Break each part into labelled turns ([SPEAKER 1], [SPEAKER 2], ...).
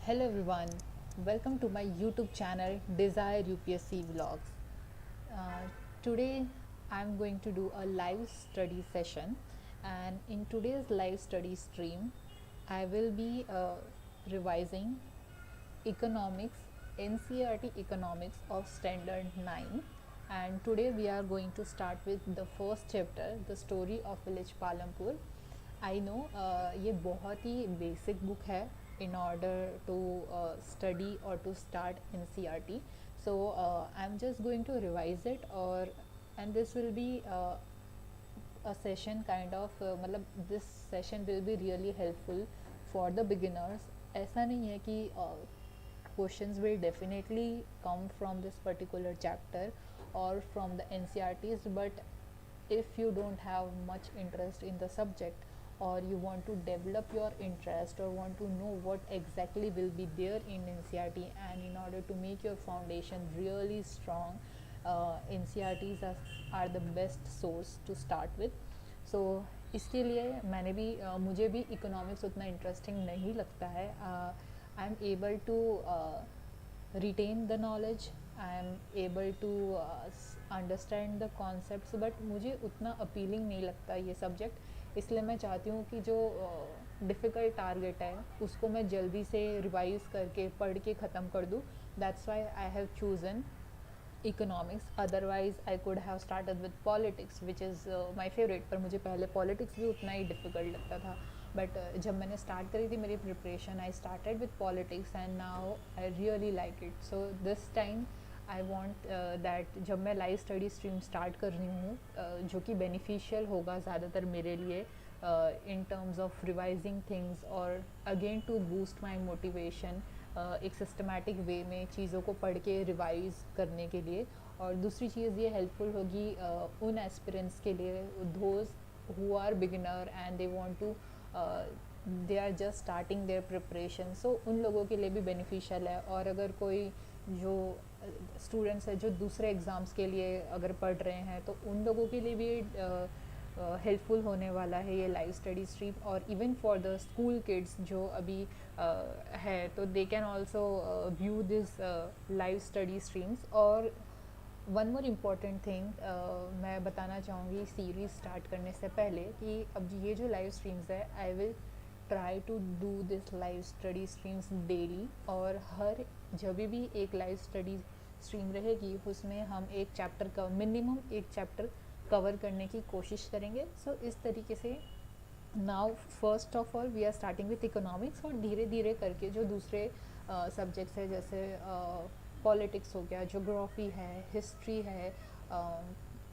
[SPEAKER 1] Hello everyone, welcome to my YouTube channel Desire UPSC Vlogs. Uh, Today I'm going to do a live study session, and in today's live study stream I will be revising economics, NCERT economics of standard 9, and today we are going to start with the first chapter, the story of village Palampur. I know ये बहुत ही basic book है in order to study और to start N C R T. So I am just going to revise it और and this will be a session kind of मतलब this session will be really helpful for the beginners. ऐसा नहीं है कि questions will definitely come from this particular chapter or from the NCERTs, but if you don't have much interest in the subject or you want to develop your interest or want to know what exactly will be there in NCERT, and in order to make your foundation really strong, NCERTs are the best source to start with. So इसके लिए मैंने भी मुझे भी economics उतना interesting नहीं लगता है. I am able to retain the knowledge, I am able to understand the concepts, but मुझे उतना appealing नहीं लगता ये सब्जेक्ट. इसलिए मैं चाहती हूँ कि जो डिफ़िकल्ट टारगेट है उसको मैं जल्दी से रिवाइज करके पढ़ के ख़त्म कर दूँ. That's why I have chosen economics. Otherwise I could have started with politics which is my favourite, पर मुझे पहले पॉलिटिक्स भी उतना ही डिफ़िकल्ट लगता था. बट जब मैंने स्टार्ट करी थी मेरी preparation, I started with politics and now I really like it. So this time I want that जब मैं लाइव स्टडी स्ट्रीम स्टार्ट कर रही हूँ, जो कि बेनिफिशियल होगा ज़्यादातर मेरे लिए in terms of revising things और again to boost my motivation, एक सिस्टमेटिक वे में चीज़ों को पढ़ के रिवाइज करने के लिए. और दूसरी चीज़ ये हेल्पफुल होगी उन एस्पिरेंट्स के लिए, those who are beginner and they want to they are just starting their preparation. So उन लोगों के लिए भी बेनिफिशियल है. और अगर कोई जो स्टूडेंट्स है जो दूसरे एग्ज़ाम्स के लिए अगर पढ़ रहे हैं तो उन लोगों के लिए भी हेल्पफुल होने वाला है ये लाइव स्टडी स्ट्रीम. और even for the school kids जो अभी है, तो they can also view this live study streams. और वन मोर इम्पॉर्टेंट थिंग मैं बताना चाहूँगी सीरीज़ स्टार्ट करने से पहले, कि अब ये जो लाइव स्ट्रीम्स है I will try to do this live study streams daily. और हर जब भी एक लाइव स्टडी स्ट्रीम रहेगी उसमें हम एक चैप्टर का मिनिमम एक चैप्टर कवर करने की कोशिश करेंगे. सो इस तरीके से now first of all we are starting with economics, और धीरे धीरे करके जो दूसरे सब्जेक्ट्स है जैसे पॉलिटिक्स हो गया, ज्योग्राफी है, हिस्ट्री है,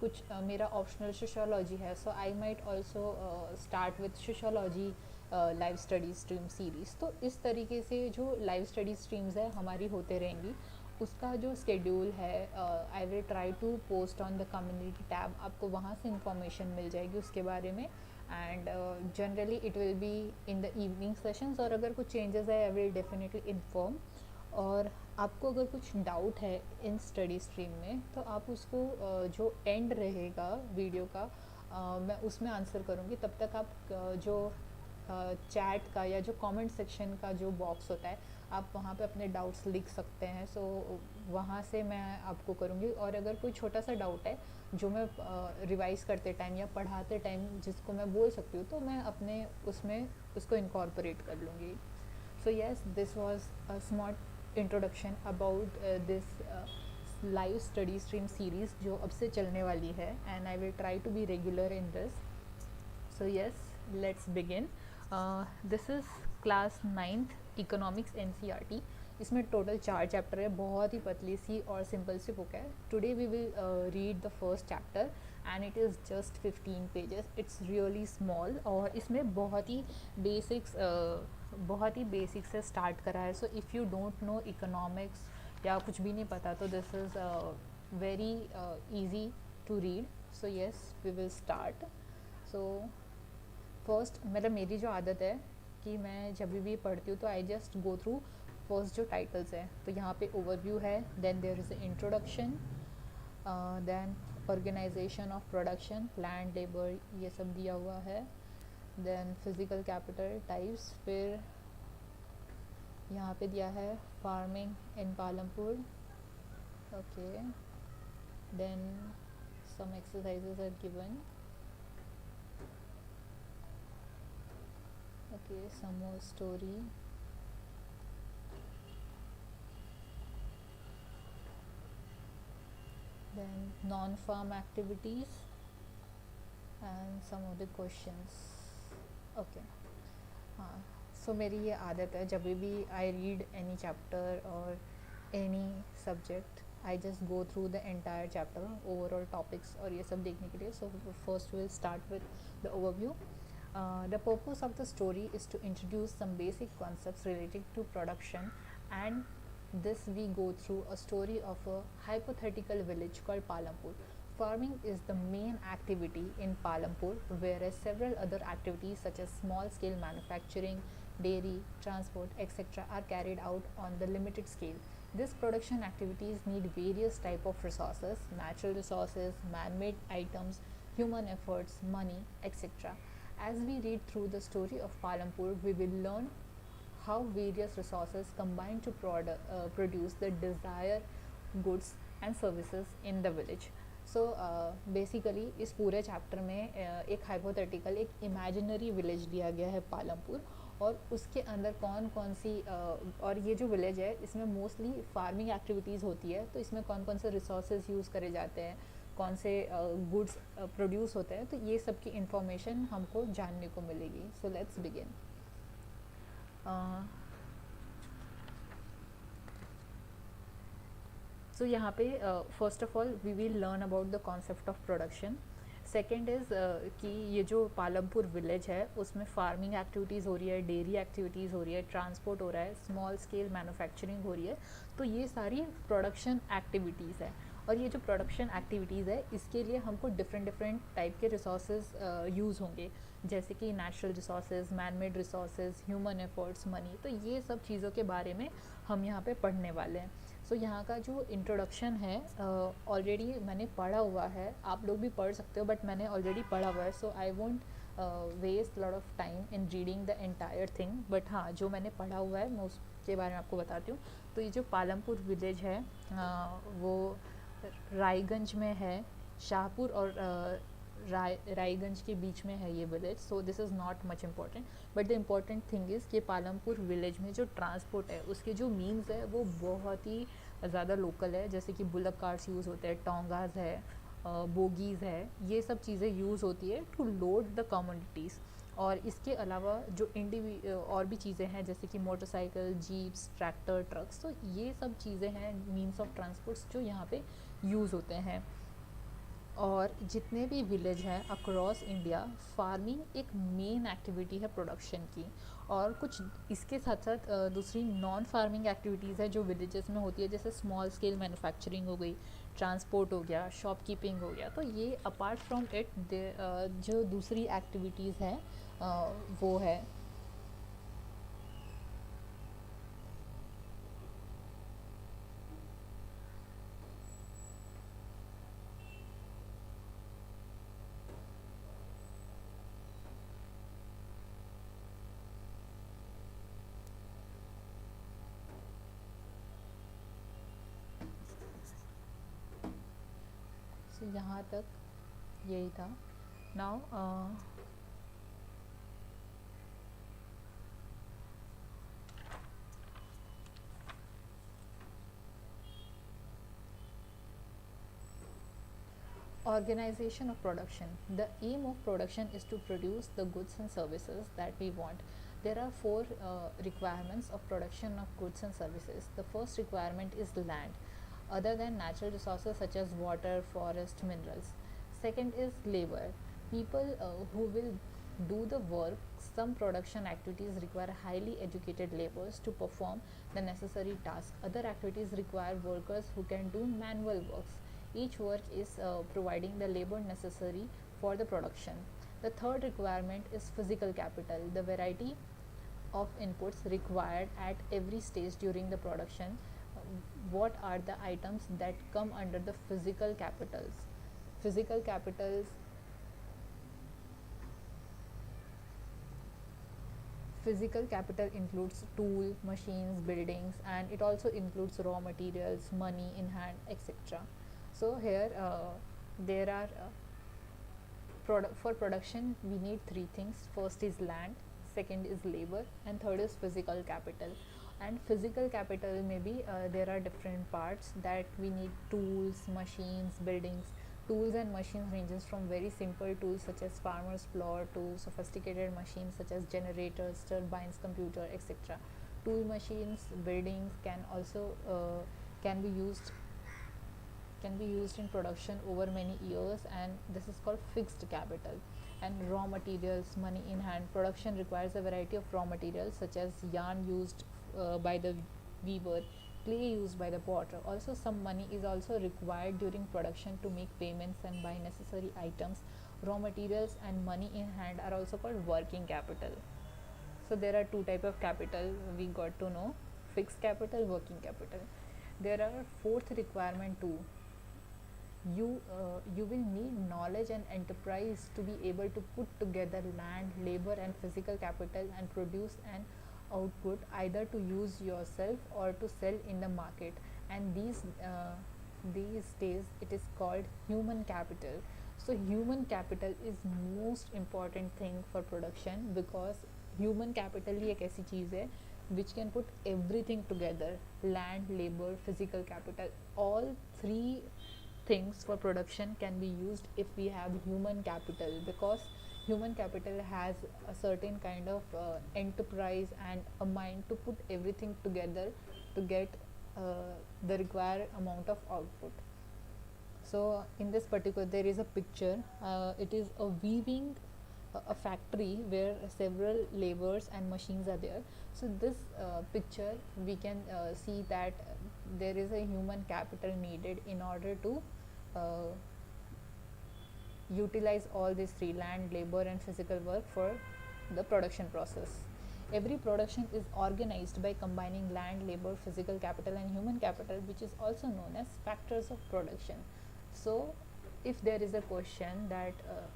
[SPEAKER 1] कुछ मेरा ऑप्शनल सोशियोलॉजी है. So I might also start with sociology live study stream series. तो इस तरीके से जो लाइव स्टडी स्ट्रीम्स है हमारी होते रहेंगी. उसका जो स्केड्यूल है I will try to post on the community tab, आपको वहाँ से इंफॉर्मेशन मिल जाएगी उसके बारे में. And generally it will be in the evening sessions, और अगर कुछ चेंजेस है आई विल डेफिनेटली इन्फॉर्म. और आपको अगर कुछ डाउट है इन स्टडी स्ट्रीम में तो आप उसको जो एंड रहेगा वीडियो का मैं उसमें आंसर करूँगी. तब तक आप जो चैट का या जो कमेंट सेक्शन का जो बॉक्स होता है आप वहाँ पे अपने डाउट्स लिख सकते हैं. सो वहाँ से मैं आपको करूँगी. और अगर कोई छोटा सा डाउट है जो मैं रिवाइज़ करते टाइम या पढ़ाते टाइम जिसको मैं बोल सकती हूँ, तो मैं अपने उसमें उसको इनकॉर्पोरेट कर लूँगी. So yes, this was a small introduction about this live study stream series जो अब से चलने वाली है, and I will try to be regular in this. So yes, let's begin. This is class 9th economics NCERT. इसमें total 4 chapter है, बहुत ही पतली सी और सिंपल सी बुक है. Today we will read the first chapter and it is just 15 pages. It's really small और इसमें बहुत ही बेसिक से स्टार्ट करा है. So if you don't know economics या कुछ भी नहीं पता तो this is very easy to read. So yes, we will start. So first मतलब मेरी जो आदत है कि मैं जब भी पढ़ती हूँ तो I just go through first जो टाइटल्स है. तो यहाँ पे ओवरव्यू है, then there is introduction, then organisation of production, land, labour, ये सब दिया हुआ है. देन फिजिकल कैपिटल टाइप्स, फिर यहाँ पे दिया है farming in Palampur. Okay, then some exercises are given. Okay, some more story. Then non-farm activities and some of the questions. Okay. हाँ, सो मेरी ये आदत है, जब भी आई रीड एनी चैप्टर और any subject, I just go through the entire chapter, overall topics और ये सब देखने के लिए. So first will start with the overview. The purpose of the story is to introduce some basic concepts related to production, and this we go through a story of a hypothetical village called Palampur. Farming is the main activity in Palampur, whereas several other activities such as small scale manufacturing, dairy, transport, etc. are carried out on the limited scale. These production activities need various type of resources, natural resources, man-made items, human efforts, money, etc. As we read through the story of Palampur, we will learn how various resources combine to produce the desired goods and services in the village. So basically इस पूरे chapter में एक hypothetical, एक imaginary village दिया गया है पालमपुर, और उसके अंदर कौन कौन सी और ये जो विलेज है इसमें मोस्टली फार्मिंग एक्टिविटीज़ होती है, तो इसमें कौन कौन से रिसोर्सेज यूज़ करे जाते हैं, कौन से गुड्स प्रोड्यूस होते हैं, तो ये सब की इंफॉर्मेशन हमको जानने को मिलेगी. So let's begin. सो यहाँ पे first of all we will learn about the concept of production. Second is कि ये जो पालमपुर विलेज है उसमें फार्मिंग एक्टिविटीज़ हो रही है, डेयरी एक्टिविटीज़ हो रही है, ट्रांसपोर्ट हो रहा है, स्मॉल स्केल मैन्युफैक्चरिंग हो रही है, तो ये सारी प्रोडक्शन एक्टिविटीज़ है. और ये जो प्रोडक्शन एक्टिविटीज़ है इसके लिए हमको डिफरेंट डिफरेंट टाइप के रिसोर्सेज यूज़ होंगे, जैसे कि natural resources, man made resources, human efforts, money. तो ये सब चीज़ों के बारे में हम यहाँ पे पढ़ने वाले हैं. सो यहाँ का जो इंट्रोडक्शन है ऑलरेडी मैंने पढ़ा हुआ है, आप लोग भी पढ़ सकते हो, बट मैंने ऑलरेडी पढ़ा हुआ है, so I won't waste lot of time in reading the entire thing. But हाँ, जो मैंने पढ़ा हुआ है मैं उसके बारे में आपको बताती हूँ. तो ये जो पालमपुर विलेज है वो रायगंज में है, शाहपुर और रायगंज के बीच में है ये village. So this is not much important, but the important thing is कि पालमपुर विलेज में जो ट्रांसपोर्ट है उसके जो मीन्स है वो बहुत ही ज़्यादा लोकल है, जैसे कि बुलक कार्स यूज़ होते हैं, टोंगाज है, बोगीज़ है, ये सब चीज़ें यूज़ होती है टू लोड द कमोडिटीज़. और इसके अलावा जो और भी चीज़ें हैं जैसे कि मोटरसाइकिल, जीप्स, ट्रैक्टर, ट्रक्स, तो ये सब चीज़ें हैं मीन्स ऑफ ट्रांसपोर्ट्स जो यहाँ पे यूज़ होते हैं. और जितने भी विलेज हैं अक्रॉस इंडिया, फार्मिंग एक मेन एक्टिविटी है प्रोडक्शन की. और कुछ इसके साथ साथ दूसरी नॉन फार्मिंग एक्टिविटीज़ है जो विलेजेस में होती है, जैसे स्मॉल स्केल मैन्युफैक्चरिंग हो गई, ट्रांसपोर्ट हो गया, शॉपकीपिंग हो गया. तो ये अपार्ट फ्रॉम इट जो दूसरी एक्टिविटीज़ है वो है. यहाँ तक यही था. Now organization of production. The aim of production is to produce the goods and services that we want. There are four requirements of production of goods and services. The first requirement is land, other than natural resources such as water, forest, minerals. Second is labor, people who will do the work. Some production activities require highly educated laborers to perform the necessary tasks. Other activities require workers who can do manual works. Each work is providing the labor necessary for the production. The third requirement is physical capital, the variety of inputs required at every stage during the production. What are the items that come under the physical capitals? Physical capitals Physical capital includes tool, machines, buildings, and it also includes raw materials, money in hand, etc. So here there are for production we need three things. First is land, second is labor, and third is physical capital. And physical capital, maybe there are different parts that we need: tools, machines, buildings. Tools and machines ranges from very simple tools such as farmer's plow to sophisticated machines such as generators, turbines, computer, etc. Tool machines, buildings can also can be used in production over many years, and this is called fixed capital. And raw materials, money in hand. Production requires a variety of raw materials such as yarn used by the weaver, clay used by the potter. Also some money is also required during production to make payments and buy necessary items. Raw materials and money in hand are also called working capital. So there are two type of capital we got to know: fixed capital, working capital. There are fourth requirement too. You will need knowledge and enterprise to be able to put together land, labor, and physical capital and produce an output either to use yourself or to sell in the market. And these days it is called human capital. So human capital is most important thing for production, because human capital ही एक ऐसी चीज़ है which can put everything together: land, labor, physical capital. All three things for production can be used if we have human capital, because human capital has a certain kind of enterprise and a mind to put everything together to get the required amount of output. So in this particular there is a picture. It is a weaving a factory where several laborers and machines are there. So this picture we can see that there is a human capital needed in order to utilize all these three: land, labor, and physical work for the production process. Every production is organized by combining land, labor, physical capital, and human capital, which is also known as factors of production. So if there is a question that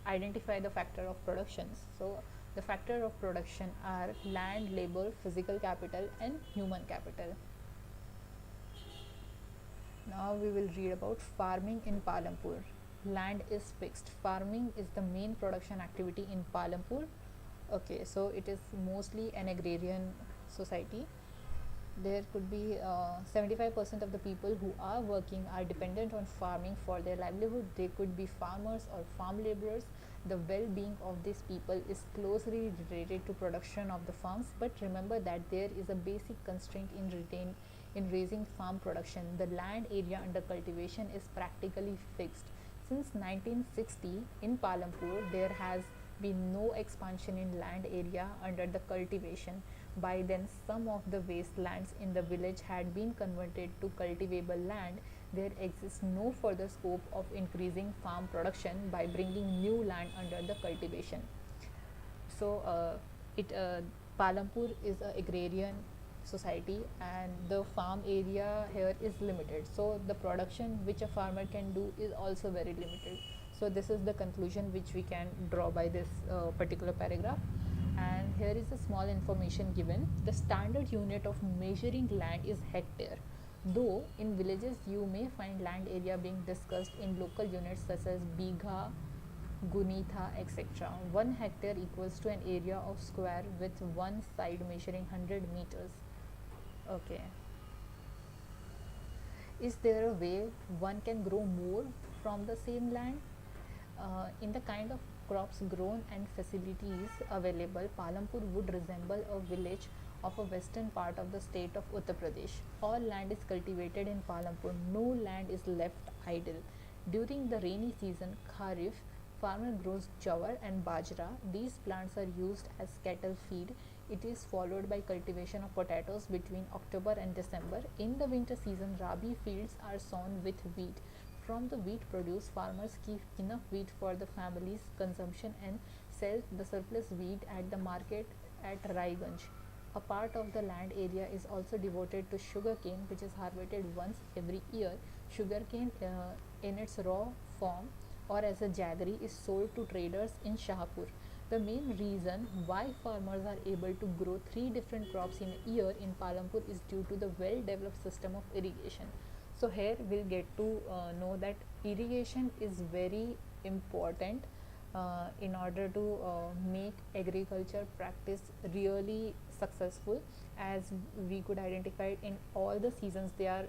[SPEAKER 1] identify the factor of productions, so the factor of production are land, labor, physical capital, and human capital. Now we will read about farming in Palampur. Land is fixed. Farming is the main production activity in Palampur. Okay, so it is mostly an agrarian society. There could be 75% of the people who are working are dependent on farming for their livelihood. They could be farmers or farm laborers. The well-being of these people is closely related to production of the farms, but remember that there is a basic constraint in raising farm production. The land area under cultivation is practically fixed. Since 1960 in Palampur, there has been no expansion in land area under the cultivation. By then, some of the wastelands in the village had been converted to cultivable land. There exists no further scope of increasing farm production by bringing new land under the cultivation. So, Palampur is an agrarian society, and the farm area here is limited. So, the production which a farmer can do is also very limited. So, this is the conclusion which we can draw by this particular paragraph. And here is a small information given. The standard unit of measuring land is hectare, though in villages you may find land area being discussed in local units such as bigha, gunitha, etc. 1 hectare equals to an area of square with one side measuring 100 meters. Okay. Is there a way one can grow more from the same land? In the kind of crops grown and facilities available, Palampur would resemble a village of a western part of the state of Uttar Pradesh. All land is cultivated in Palampur. No land is left idle. During the rainy season, Kharif, farmer grows jawar and bajra. These plants are used as cattle feed. It is followed by cultivation of potatoes between October and December. In the winter season, rabi fields are sown with wheat. From the wheat produce, farmers keep enough wheat for the family's consumption and sell the surplus wheat at the market at Raiganj. A part of the land area is also devoted to sugarcane, which is harvested once every year. Sugarcane in its raw form or as a jaggery is sold to traders in Shahpur. The main reason why farmers are able to grow three different crops in a year in Palampur is due to the well developed system of irrigation. So here we'll get to know that irrigation is very important in order to make agriculture practice really successful, as we could identify in all the seasons they are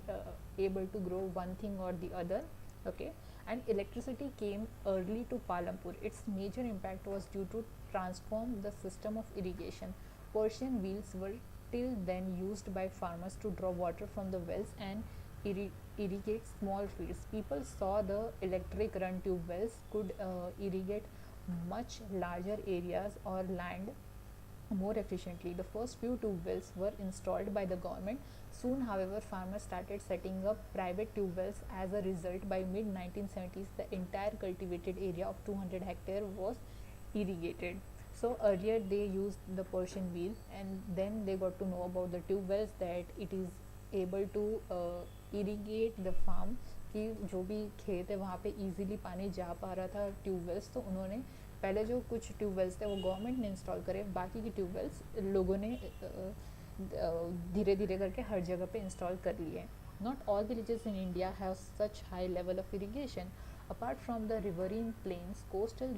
[SPEAKER 1] able to grow one thing or the other. Okay, and electricity came early to Palampur. Its major impact was due to transform the system of irrigation. Persian wheels were till then used by farmers to draw water from the wells and irrigate small fields. People saw the electric run tube wells could irrigate much larger areas or land more efficiently. The first few tube wells were installed by the government. Soon, however, farmers started setting up private tube wells. As a result, by mid 1970s, the entire cultivated area of 200 hectares was irrigated. So earlier they used the Persian wheel, and then they got to know about the tube wells, that it is able to irrigate the farm, कि जो भी खेत है वहाँ पे easily पानी जा पा रहा था ट्यूबवेल्स. तो उन्होंने पहले जो कुछ ट्यूबवेल्स थे वो गवर्नमेंट ने इंस्टॉल करे, बाकी की ट्यूबवेल्स लोगों ने धीरे धीरे करके हर जगह पे इंस्टॉल कर लिए. Not all villages in India have such high level of irrigation. Apart from the riverine plains, coastal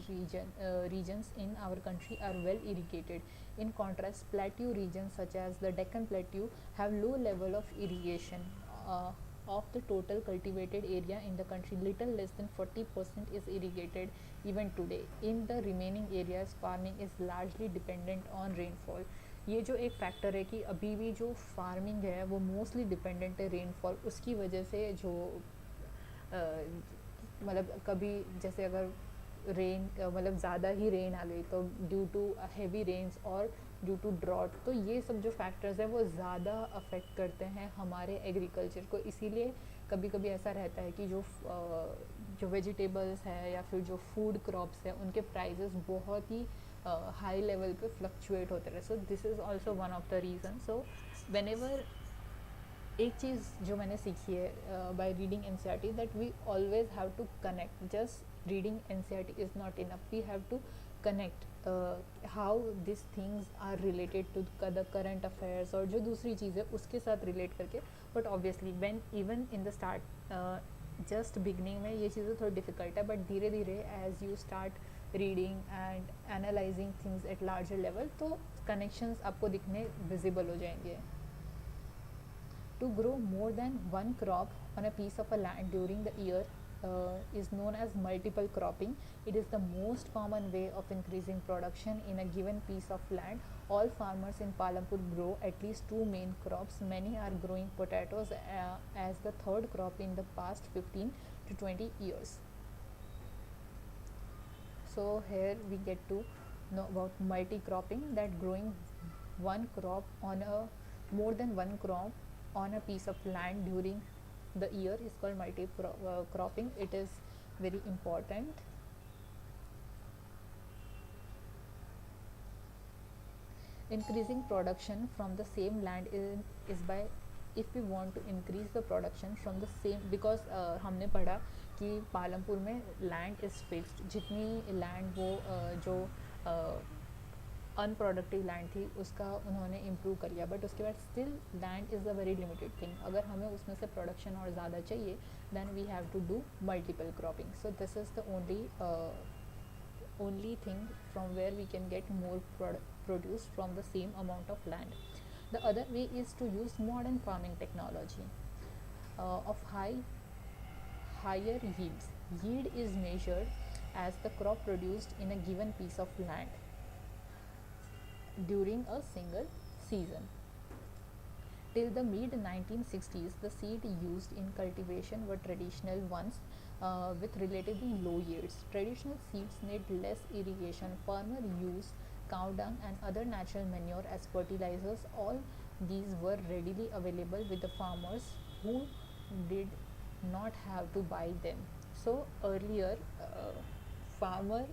[SPEAKER 1] regions in our country are well irrigated. In contrast, plateau regions such as the Deccan Plateau have low level of irrigation. Of the total cultivated area in the country, little less than 40% is irrigated even today. In the remaining areas, farming is largely dependent on rainfall. ये जो एक factor है कि अभी भी जो farming है वो मोस्टली डिपेंडेंट है रेनफॉल. उसकी वजह से जो मतलब कभी जैसे अगर रेन मतलब ज़्यादा ही रेन आ गई तो ड्यू टू हैवी रेन्स और ड्यू टू ड्रॉट, तो ये सब जो फैक्टर्स है वो ज़्यादा अफेक्ट करते हैं हमारे एग्रीकल्चर को. इसीलिए कभी कभी ऐसा रहता है कि जो वेजिटेबल्स है या फिर जो फूड क्रॉप्स है उनके प्राइसेस बहुत ही हाई लेवल पे फ्लक्चुएट होते रहे. So this is also one of the reason. So whenever एक चीज़ जो मैंने सीखी है by reading NCERT, that we always have to connect. Just reading NCERT is not enough. We have to connect how this things are related to the current affairs और जो दूसरी चीज़ें उसके साथ रिलेट करके. But obviously when even in the start just beginning में ये चीज़ें थोड़ी डिफ़िकल्ट है, बट धीरे धीरे as you start reading and analysing things at larger level तो कनेक्शंस आपको दिखने विजिबल हो जाएंगे. To grow more than one crop on a piece of a land during the year is known as multiple cropping. It is the most common way of increasing production in a given piece of land. All farmers in Palampur grow at least two main crops. Many are growing potatoes as the third crop in the past 15 to 20 years. So here we get to know about multi-cropping, that growing one crop on a more than one crop on a piece of land during the year is called multi-cropping. It is very important. Increasing production from the same land is by, if we want to increase the production from the same, because हमने पढ़ा कि पालमपुर में land is fixed. जितनी land वो जो unproductive land थी उसका उन्होंने इम्प्रूव कर लिया, बट उसके बाद still land is a very limited thing. अगर हमें उसमें से प्रोडक्शन और ज़्यादा चाहिए then we have to do multiple cropping. So this is the only thing from where we can get more produce from the same amount of land. The other way is to use modern farming technology of higher yields. Yield is measured as the crop produced in a given piece of land during a single season. Till the mid 1960s, the seed used in cultivation were traditional ones with relatively low yields. Traditional seeds need less irrigation. Farmers used cow dung and other natural manure as fertilizers. All these were readily available with the farmers who did not have to buy them. So earlier, farmer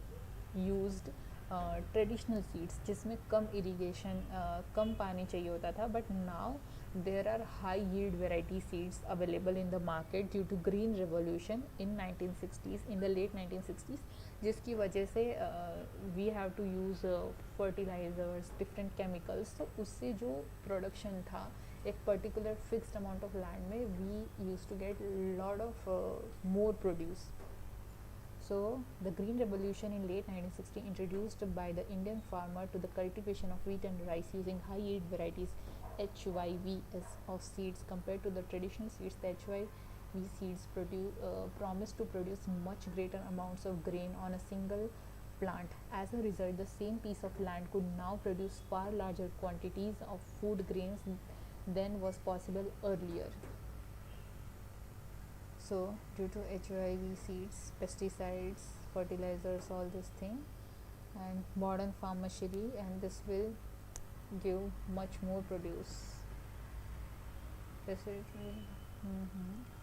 [SPEAKER 1] used traditional seeds जिसमें कम irrigation कम पानी चाहिए होता था, but now there are high yield variety seeds available in the market due to green revolution in 1960s, in the late 1960s, जिसकी वजह से we have to use fertilizers, different chemicals. तो उससे जो production था एक particular fixed amount of land में we used to get lot of more produce. So the green revolution in late 1960 introduced by the Indian farmer to the cultivation of wheat and rice using high yield varieties HYVs of seeds compared to the traditional seeds. The HYV seeds promise to produce much greater amounts of grain on a single plant. As a result, the same piece of land could now produce far larger quantities of food grains than was possible earlier. So due to HYV seeds, pesticides, fertilizers, all this thing, and modern farm machinery, and this will give much more produce.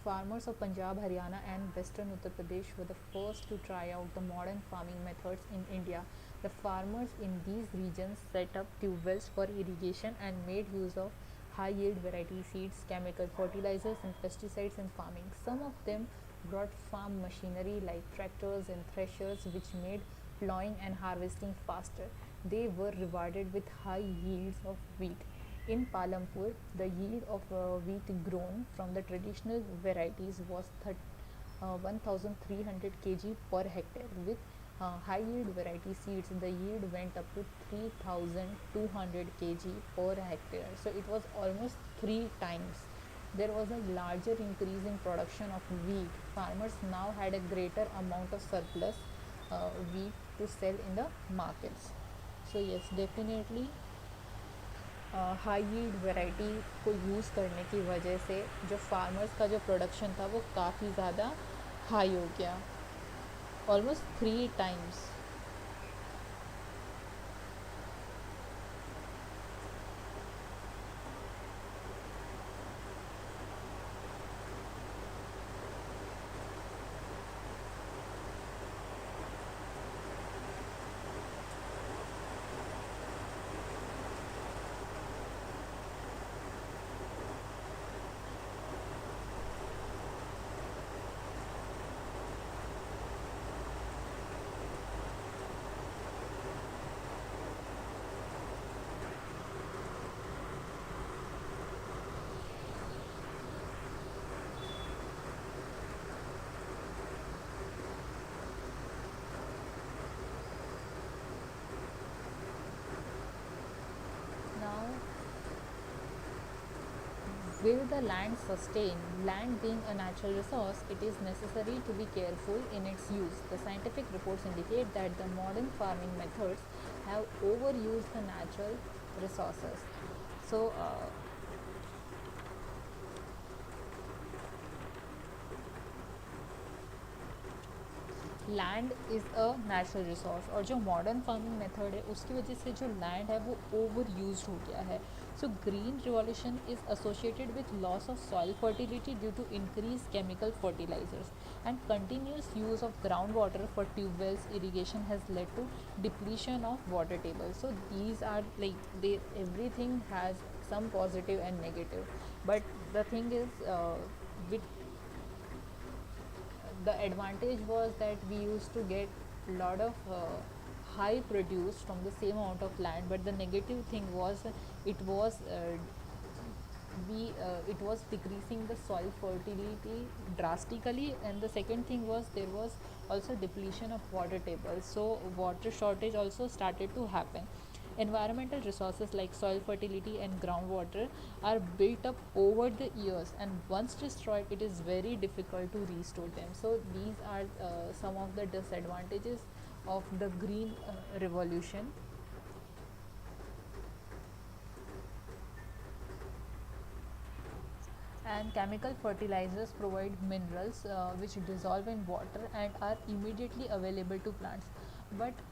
[SPEAKER 1] Farmers of Punjab, Haryana and western Uttar Pradesh were the first to try out the modern farming methods in India. The farmers in these regions set up tube wells for irrigation and made use of high yield variety seeds, chemical fertilizers and pesticides in farming. Some of them brought farm machinery like tractors and threshers which made plowing and harvesting faster. They were rewarded with high yields of wheat. In Palampur, the yield of wheat grown from the traditional varieties was 1300 kg per hectare. With high yield variety seeds, the yield went up to 3200 kg per hectare. So it was almost 3 times. There was a larger increase in production of wheat. Farmers now had a greater amount of surplus wheat to sell in the markets. So yes, definitely high yield variety को use करने की वजह से जो farmers का जो production था वो काफ़ी ज़्यादा हाई हो गया, almost 3 times. Now, will the land sustain? Land being a natural resource, it is necessary to be careful in its use. The scientific reports indicate that the modern farming methods have overused the natural resources. So, land is a natural resource, और जो modern farming method है उसकी वजह से जो land है वो over use हो गया है. So green revolution is associated with loss of soil fertility due to increase chemical fertilizers and continuous use of ground water for tubewells irrigation has led to depletion of water table. So these are like they everything has some positive and negative, but the thing is with the advantage was that we used to get a lot of high produce from the same amount of land, but the negative thing was it was it was decreasing the soil fertility drastically, and the second thing was there was also depletion of water tables, so water shortage also started to happen. Environmental resources like soil fertility and groundwater are built up over the years, and once destroyed, it is very difficult to restore them. So these are some of the disadvantages of the green revolution. And chemical fertilizers provide minerals which dissolve in water and are immediately available to plants, but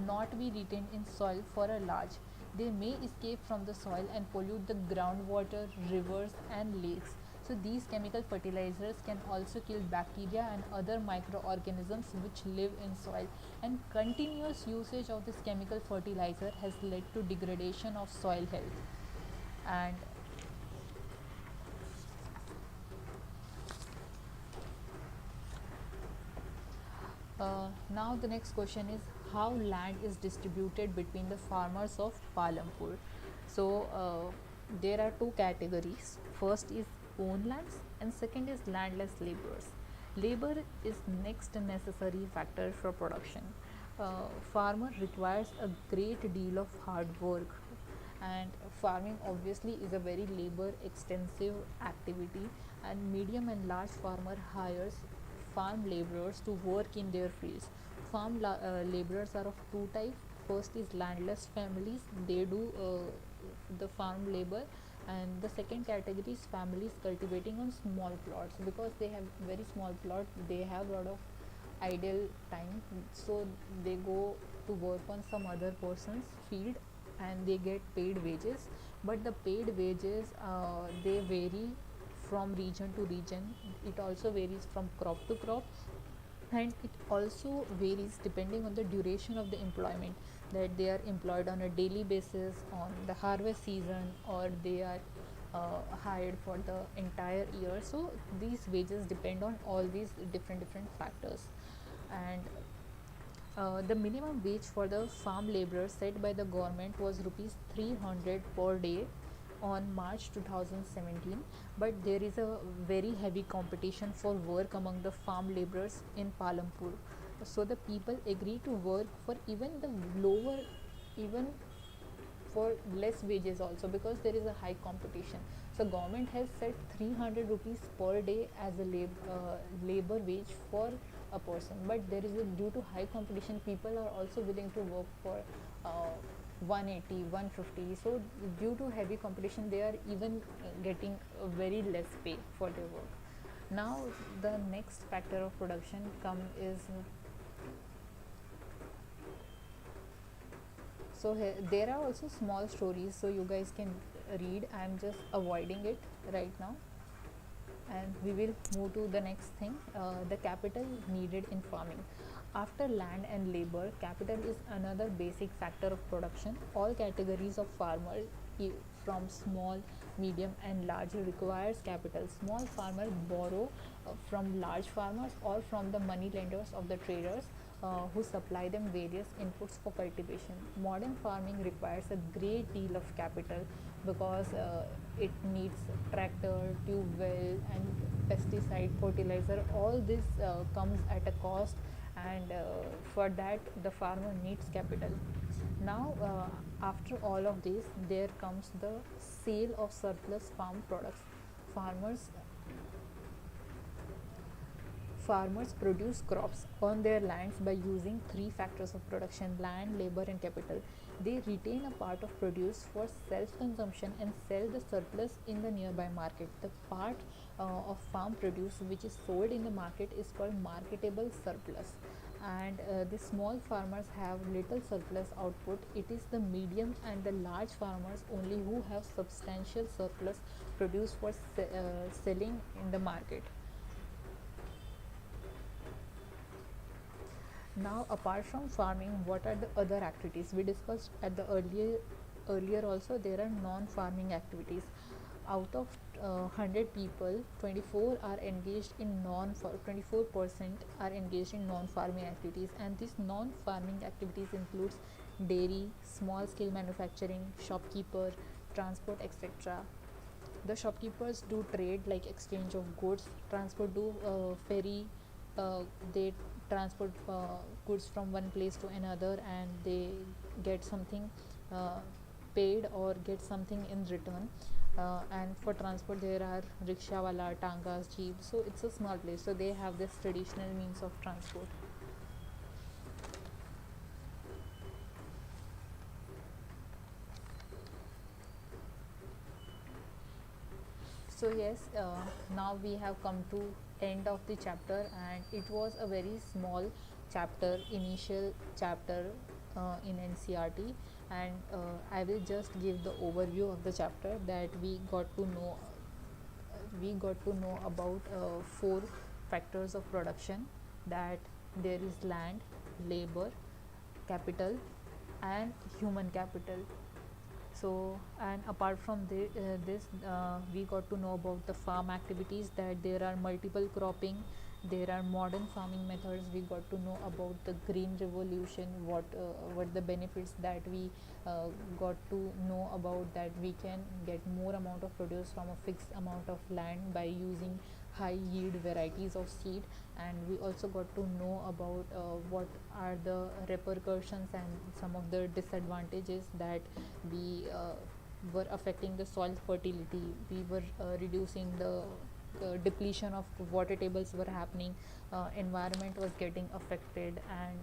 [SPEAKER 1] not be retained in soil for a large. They may escape from the soil and pollute the groundwater, rivers and lakes. So these chemical fertilizers can also kill bacteria and other microorganisms which live in soil, and continuous usage of this chemical fertilizer has led to degradation of soil health. And Now the next question is how land is distributed between the farmers of Palampur. So there are two categories. First is own lands and second is landless laborers. Labor is next necessary factor for production. Farmer requires a great deal of hard work, and farming obviously is a very labor extensive activity, and medium and large farmer hires farm laborers to work in their fields. Laborers are of two types. First is landless families, they do the farm labor, and the second category is families cultivating on small plots. Because they have very small plot, they have a lot of idle time, so they go to work on some other person's field and they get paid wages. But the paid wages, they vary from region to region. It also varies from crop to crop, and it also varies depending on the duration of the employment, that they are employed on a daily basis on the harvest season, or they are hired for the entire year. So these wages depend on all these different factors. And the minimum wage for the farm laborer set by the government was rupees 300 per day on March 2017, but there is a very heavy competition for work among the farm laborers in Palampur. So the people agree to work for even the lower, even for less wages also, because there is a high competition. So government has set 300 rupees per day as a labor wage for a person, but there is due to high competition, people are also willing to work for 180, 150. So due to heavy competition, they are even getting a very less pay for their work. Now the next factor of production come is, so there are also small stories, so you guys can read. I am just avoiding it right now, and we will move to the next thing, the capital needed in farming. After land and labor, capital is another basic factor of production. All categories of farmer, from small, medium and large, requires capital. Small farmers borrow from large farmers or from the money lenders of the traders, who supply them various inputs for cultivation. Modern farming requires a great deal of capital, because it needs tractor, tube well and pesticide, fertilizer. All this comes at a cost, and for that the farmer needs capital. Now after all of this, there comes the sale of surplus farm products. Farmers Farmers produce crops on their lands by using three factors of production: land, labor, and capital. They retain a part of produce for self consumption and sell the surplus in the nearby market. The part of farm produce which is sold in the market is called marketable surplus. And the small farmers have little surplus output. It is the medium and the large farmers only who have substantial surplus produce for selling in the market. Now, apart from farming, what are the other activities? We discussed at the earlier also, there are non-farming activities. Out of 100 people, 24 are engaged in 24% are engaged in non-farming activities, and these non-farming activities includes dairy, small scale manufacturing, shopkeeper, transport, etc. The shopkeepers do trade like exchange of goods. Transport do ferry, they transport goods from one place to another, and they get something uh, paid or get something in return. And for transport there are rickshaw wala, tangas, jeep. So it's a small place, so they have this traditional means of transport. So yes, now we have come to end of the chapter, and it was a very small chapter, initial chapter in NCERT. And I will just give the overview of the chapter, that we got to know about four factors of production, that there is land, labor, capital and human capital. So, and apart from this, we got to know about the farm activities, that there are multiple cropping, there are modern farming methods. We got to know about the green revolution, what the benefits that we got to know about, that we can get more amount of produce from a fixed amount of land by using high yield varieties of seed. And we also got to know about what are the repercussions and some of the disadvantages that we were affecting the soil fertility. We were reducing the depletion of water tables were happening, environment was getting affected, and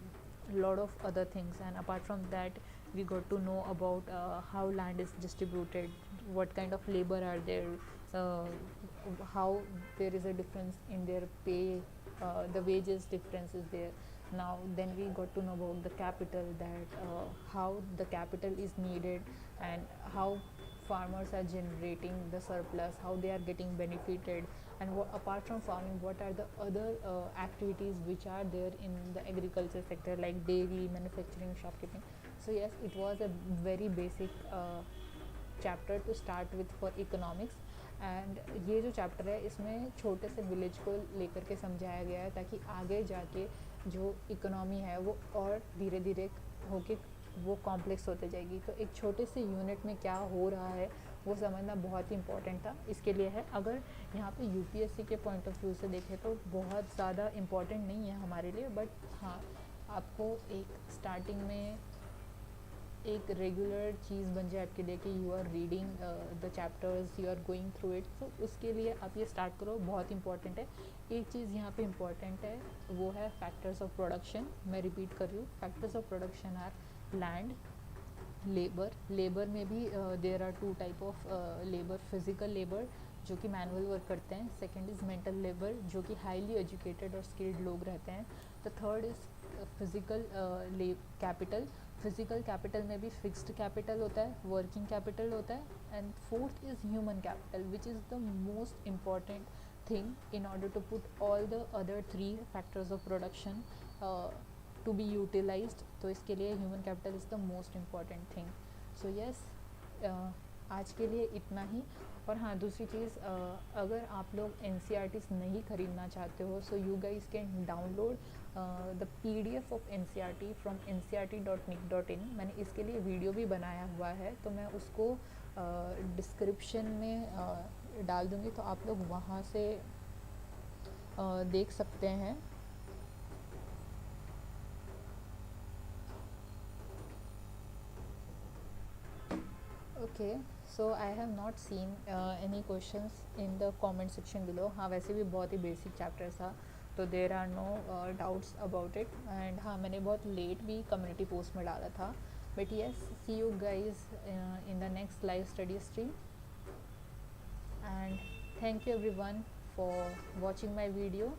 [SPEAKER 1] lot of other things. And apart from that, we got to know about how land is distributed, what kind of labor are there, uh, how there is a difference in their pay, the wages difference is there. Now then we got to know about the capital, that how the capital is needed, and how farmers are generating the surplus, how they are getting benefited, and apart from farming, what are the other activities which are there in the agriculture sector, like dairy, manufacturing, shopkeeping. So yes, it was a very basic chapter two start with for economics. And ये जो chapter है इसमें छोटे से village को लेकर के समझाया गया है, ताकि आगे जाके जो इकोनॉमी है वो और धीरे धीरे होके वो कॉम्प्लेक्स होते जाएगी। तो एक छोटे से यूनिट में क्या हो रहा है वो समझना बहुत ही इंपॉर्टेंट था, इसके लिए है। अगर यहाँ पे यूपीएससी के पॉइंट ऑफ व्यू से देखें तो बहुत ज़्यादा इम्पॉर्टेंट नहीं है हमारे लिए, बट हाँ आपको एक स्टार्टिंग में एक रेगुलर चीज़ बन जाए आपके लिए कि you are reading the chapters, you are going through it. तो उसके लिए आप ये स्टार्ट करो, बहुत इंपॉर्टेंट है। एक चीज़ यहाँ पे इम्पॉर्टेंट है वो है फैक्टर्स ऑफ प्रोडक्शन। मैं रिपीट कर रही हूँ, factors of production are land, labour. Labour में भी there are two type of labour, physical labour जो कि मैनुअल वर्क करते हैं, सेकेंड इज़ मेंटल लेबर जो कि हाईली एजुकेटेड और स्किल्ड लोग रहते हैं, the third is physical capital. Physical capital में भी फिक्स्ड कैपिटल होता है, वर्किंग कैपिटल होता है, and fourth is human capital which is the most important thing in order to put all the other three factors of production to be utilised. तो इसके लिए human capital is the most important thing. So yes, आज के लिए इतना ही। और हाँ, दूसरी चीज़, अगर आप लोग NCERTs नहीं ख़रीदना चाहते हो, so you guys can download the PDF of NCERT from ncert.nic.in। मैंने इसके लिए वीडियो भी बनाया हुआ है, तो मैं उसको डिस्क्रिप्शन में डाल दूँगी, तो आप लोग वहाँ से देख सकते हैं। Okay, so I have not seen any questions in the comment section below। हाँ, वैसे भी बहुत ही बेसिक चैप्टर था, तो there are no doubts about it. And हाँ, मैंने बहुत लेट भी कम्युनिटी पोस्ट में डाला था, but yes, see you guys in the next live study stream. And thank you everyone for watching my video.